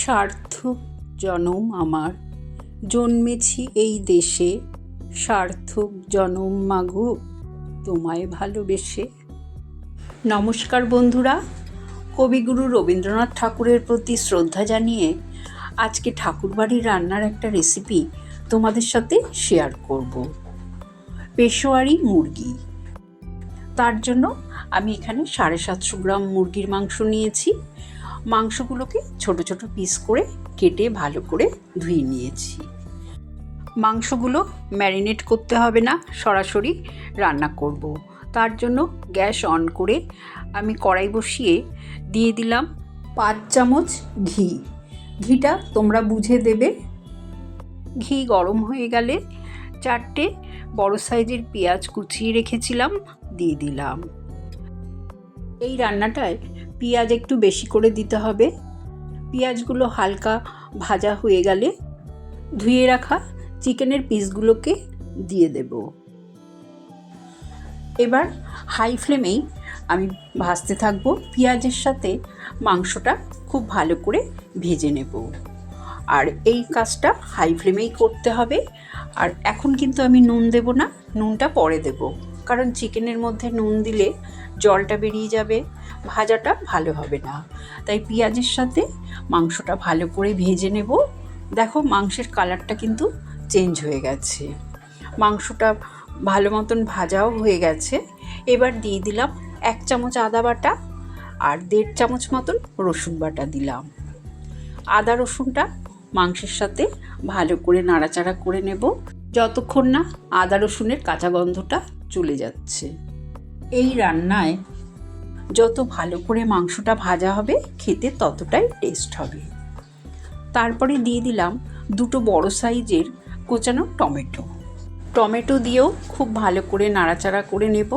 সার্থক জনম আমার, জন্মেছি এই দেশে। সার্থক জনম মাগো তোমায় ভালোবেসে। নমস্কার বন্ধুরা, কবিগুরু রবীন্দ্রনাথ ঠাকুরের প্রতি শ্রদ্ধা জানিয়ে আজকে ঠাকুরবাড়ির রান্নার একটা রেসিপি তোমাদের সাথে শেয়ার করব। পেশোয়ারি মুরগি। তার জন্য আমি এখানে 750 গ্রাম মুরগির মাংস নিয়েছি। মাংসগুলোকে ছোট ছোট পিস করে কেটে ভালো করে ধুয়ে নিয়েছি। মাংসগুলো ম্যারিনেট করতে হবে না, সরাসরি রান্না করব। তার জন্য গ্যাস অন করে আমি কড়াই বসিয়ে দিয়ে দিলাম 5 চামচ ঘি। ঘিটা তোমরা বুঝে দেবে। ঘি গরম হয়ে গেলে 4টে বড় সাইজের পেঁয়াজ কুচিয়ে রেখেছিলাম দিয়ে দিলাম। এই রান্নাটায় পেঁয়াজ একটু বেশি করে দিতে হবে। পেঁয়াজগুলো হালকা ভাজা হয়ে গেলে ধুয়ে রাখা চিকেনের পিসগুলোকে দিয়ে দেব। এবার হাই ফ্লেমেই আমি ভাজতে থাকবো। পেঁয়াজের সাথে মাংসটা খুব ভালো করে ভেজে নেব। আর এই কাজটা হাই ফ্লেমেই করতে হবে। আর এখন কিন্তু আমি নুন দেব না, নুনটা পরে দেব, কারণ চিকেনের মধ্যে নুন দিলে জলটা বেরিয়ে যাবে, ভাজাটা ভালো হবে না। তাই পেঁয়াজের সাথে মাংসটা ভালো করে ভেজে নেব। দেখো মাংসের কালারটা কিন্তু চেঞ্জ হয়ে গেছে, মাংসটা ভালো মতন ভাজাও হয়ে গেছে। এবার দিয়ে দিলাম 1 চামচ আদা বাটা আর 1.5 চামচ মতন রসুন বাটা দিলাম। আদা রসুনটা মাংসের সাথে ভালো করে নাড়াচাড়া করে নেব যতক্ষণ না আদা রসুনের কাঁচা গন্ধটা চলে যাচ্ছে। এই রান্নায় যত ভালো করে মাংসটা ভাজা হবে খেতে ততটাই টেস্ট হবে। তারপরে দিয়ে দিলাম 2টো বড় সাইজের কোচানো টমেটো দিয়েও খুব ভালো করে নাড়াচাড়া করে নেব।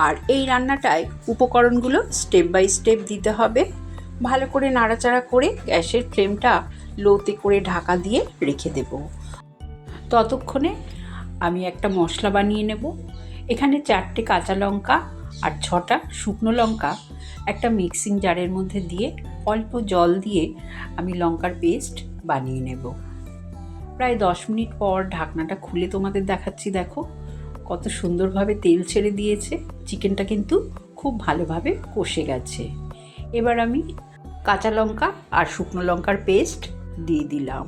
আর এই রান্নাটায় উপকরণগুলো স্টেপ বাই স্টেপ দিতে হবে। ভালো করে নাড়াচাড়া করে গ্যাসের ফ্লেমটা লোতে করে ঢাকা দিয়ে রেখে দেব। ততক্ষণে আমি একটা মশলা বানিয়ে নেব। এখানে 4টে কাঁচা লঙ্কা আর 6টা শুকনো লঙ্কা একটা মিক্সিং জারের মধ্যে দিয়ে অল্প জল দিয়ে আমি লঙ্কার পেস্ট বানিয়ে নেব। প্রায় 10 মিনিট পর ঢাকনাটা খুলে তোমাদের দেখাচ্ছি। দেখো কত সুন্দরভাবে তেল ছেড়ে দিয়েছে। চিকেনটা কিন্তু খুব ভালোভাবে কষে গেছে। এবার আমি কাঁচা লঙ্কা আর শুকনো লঙ্কার পেস্ট দিয়ে দিলাম।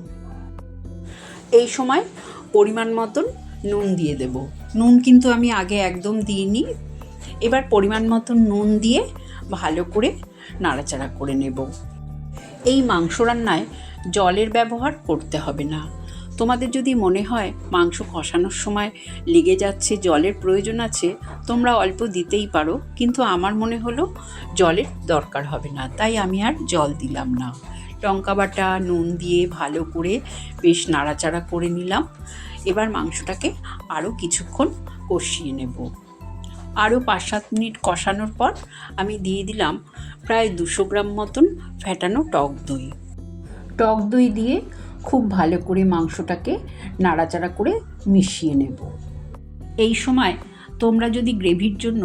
এই সময় পরিমাণ মতন নুন দিয়ে দেব। নুন কিন্তু আমি আগে একদম দিইনি। এবার পরিমাণ মতন নুন দিয়ে ভালো করে নাড়াচাড়া করে নেব। এই মাংস রান্নায় জলের ব্যবহার করতে হবে না। তোমাদের যদি মনে হয় মাংস কষানোর সময় লেগে যাচ্ছে, জলের প্রয়োজন আছে, তোমরা অল্প দিতেই পারো, কিন্তু আমার মনে হলো জলের দরকার হবে না, তাই আমি আর জল দিলাম না। লঙ্কা বাটা নুন দিয়ে ভালো করে বেশ নাড়াচাড়া করে নিলাম। এবার মাংসটাকে আরও কিছুক্ষণ কষিয়ে নেব। আরও 5-7 মিনিট কষানোর পর আমি দিয়ে দিলাম প্রায় 200 গ্রাম মতন ফেটানো টক দই দিয়ে খুব ভালো করে মাংসটাকে নাড়াচাড়া করে মিশিয়ে নেব। এই সময় তোমরা যদি গ্রেভির জন্য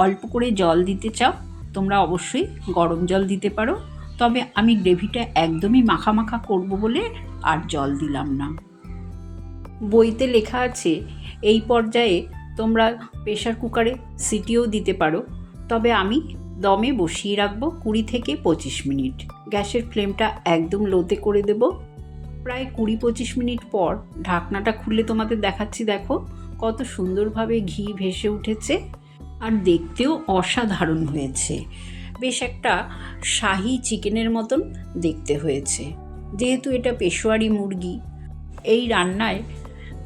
অল্প করে জল দিতে চাও তোমরা অবশ্যই গরম জল দিতে পারো, তবে আমি গ্রেভিটা একদমই মাখা মাখা করব বলে আর জল দিলাম না। বইতে লেখা আছে এই পর্যায়ে তোমরা প্রেসার কুকারে সিটিও দিতে পারো, তবে আমি দমে বসিয়ে রাখবো 20 থেকে 25 মিনিট। গ্যাসের ফ্লেমটা একদম লোতে করে দেব। প্রায় 20-25 মিনিট পর ঢাকনাটা খুলে তোমাদের দেখাচ্ছি। দেখো কত সুন্দরভাবে ঘি ভেসে উঠেছে আর দেখতেও অসাধারণ হয়েছে। বেশ একটা শাহি চিকেনের মতন দেখতে হয়েছে। যেহেতু এটা পেশোয়ারি মুরগি, এই রান্নায়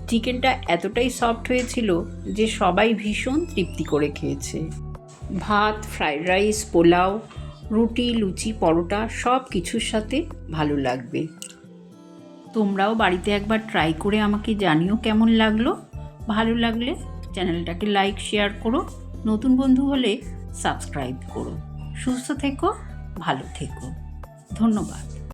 চিকেনটা এতটাই সফট হয়েছিল যে সবাই ভীষণ তৃপ্তি করে খেয়েছে। ভাত, ফ্রাইড রাইস, পোলাও, রুটি, লুচি, পরোটা সব কিছুর সাথে ভালো লাগবে। তোমরাও বাড়িতে একবার ট্রাই করে আমাকে জানিও কেমন লাগলো। ভালো লাগলে চ্যানেলটাকে লাইক শেয়ার করো, নতুন বন্ধু হলে সাবস্ক্রাইব করো। সুস্থ থেকো, ভালো থেকো। ধন্যবাদ।